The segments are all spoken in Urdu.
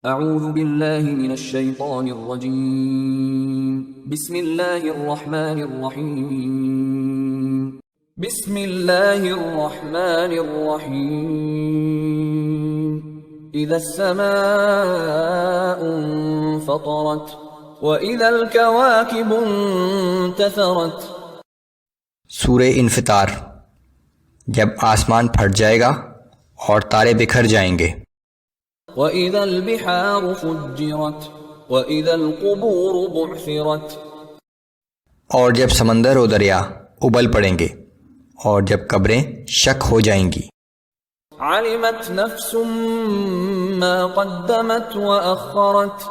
اعوذ باللہ من الشیطان الرجیم بسم اللہ الرحمن الرحیم بسم اللہ الرحمن الرحیم اذا السماء انفطرت واذا الكواكب انتثرت۔ سورہ انفطار، جب آسمان پھٹ جائے گا اور تارے بکھر جائیں گے۔ وَإِذَا الْبِحَارُ فُجِّرَتْ وَإِذَا الْقُبُورُ بُعْثِرَتْ۔ اور جب سمندر و دریا ابل پڑیں گے اور جب قبریں شک ہو جائیں گی۔ عَلِمَتْ نَفْسٌ مَّا قَدَّمَتْ وَأَخَّرَتْ۔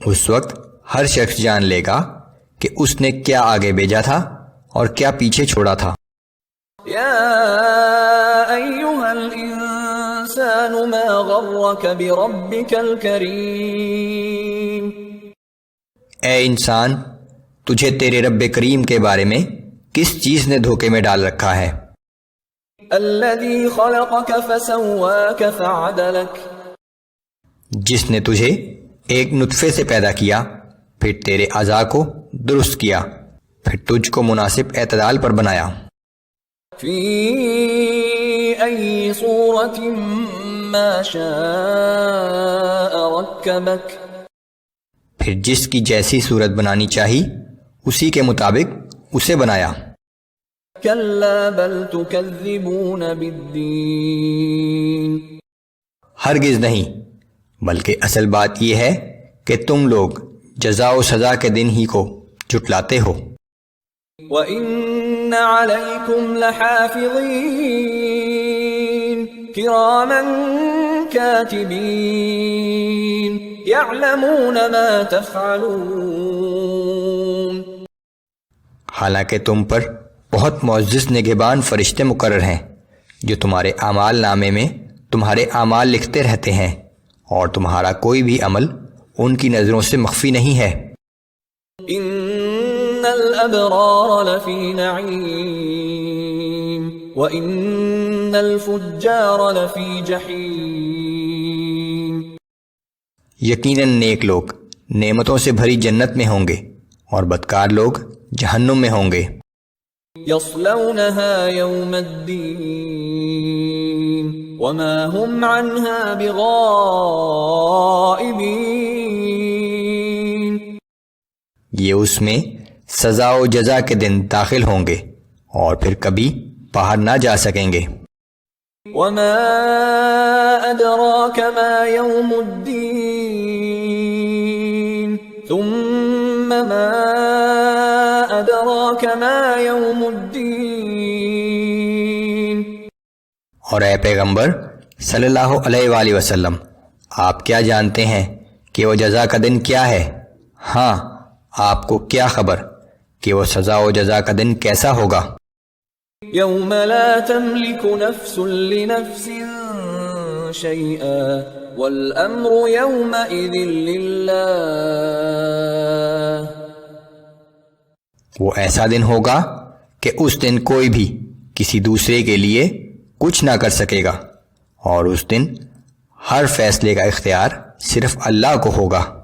اس وقت ہر شخص جان لے گا کہ اس نے کیا آگے بھیجا تھا اور کیا پیچھے چھوڑا تھا۔ یا ایھا الانسان ما غرک بربک الکریم۔ اے انسان، تجھے تیرے رب کریم کے بارے میں کس چیز نے دھوکے میں ڈال رکھا ہے؟ الذی خلقک فسواک فعدلک۔ جس نے تجھے ایک نطفے سے پیدا کیا، پھر تیرے اعضاء کو درست کیا، پھر تجھ کو مناسب اعتدال پر بنایا۔ فی ای صورت ما شاء رکبک۔ پھر جس کی جیسی صورت بنانی چاہی اسی کے مطابق اسے بنایا۔ کلا بل تکذبون بالدین۔ ہرگز نہیں، بلکہ اصل بات یہ ہے کہ تم لوگ جزا و سزا کے دن ہی کو جھٹلاتے ہو۔ وَإِنَّ عَلَيْكُمْ لَحَافِظِينَ كِرَامًا كَاتِبِينَ يَعْلَمُونَ مَا تَفْعَلُونَ۔ حالانکہ تم پر بہت معزز نگہبان فرشتے مقرر ہیں جو تمہارے اعمال نامے میں تمہارے اعمال لکھتے رہتے ہیں، اور تمہارا کوئی بھی عمل ان کی نظروں سے مخفی نہیں ہے۔ ان الابرار لفی نعیم وان الفجار لفی جحیم۔ یقیناً نیک لوگ نعمتوں سے بھری جنت میں ہوں گے اور بدکار لوگ جہنم میں ہوں گے۔ یصلونها یوم الدین وما هم عنها بغائبین۔ یہ اس میں سزا و جزا کے دن داخل ہوں گے اور پھر کبھی باہر نہ جا سکیں گے۔ وما ادراک ما یوم الدین ثم ما ادراک ما یوم الدین۔ اور اے پیغمبر صلی اللہ علیہ وآلہ وسلم، آپ کیا جانتے ہیں کہ وہ جزا کا دن کیا ہے؟ ہاں، آپ کو کیا خبر کہ وہ سزا و جزا کا دن کیسا ہوگا؟ یوم لا تملک نفس لنفس شیئا والامر یومئذ للہ۔ وہ ایسا دن ہوگا کہ اس دن کوئی بھی کسی دوسرے کے لیے کچھ نہ کر سکے گا، اور اس دن ہر فیصلے کا اختیار صرف اللہ کو ہوگا۔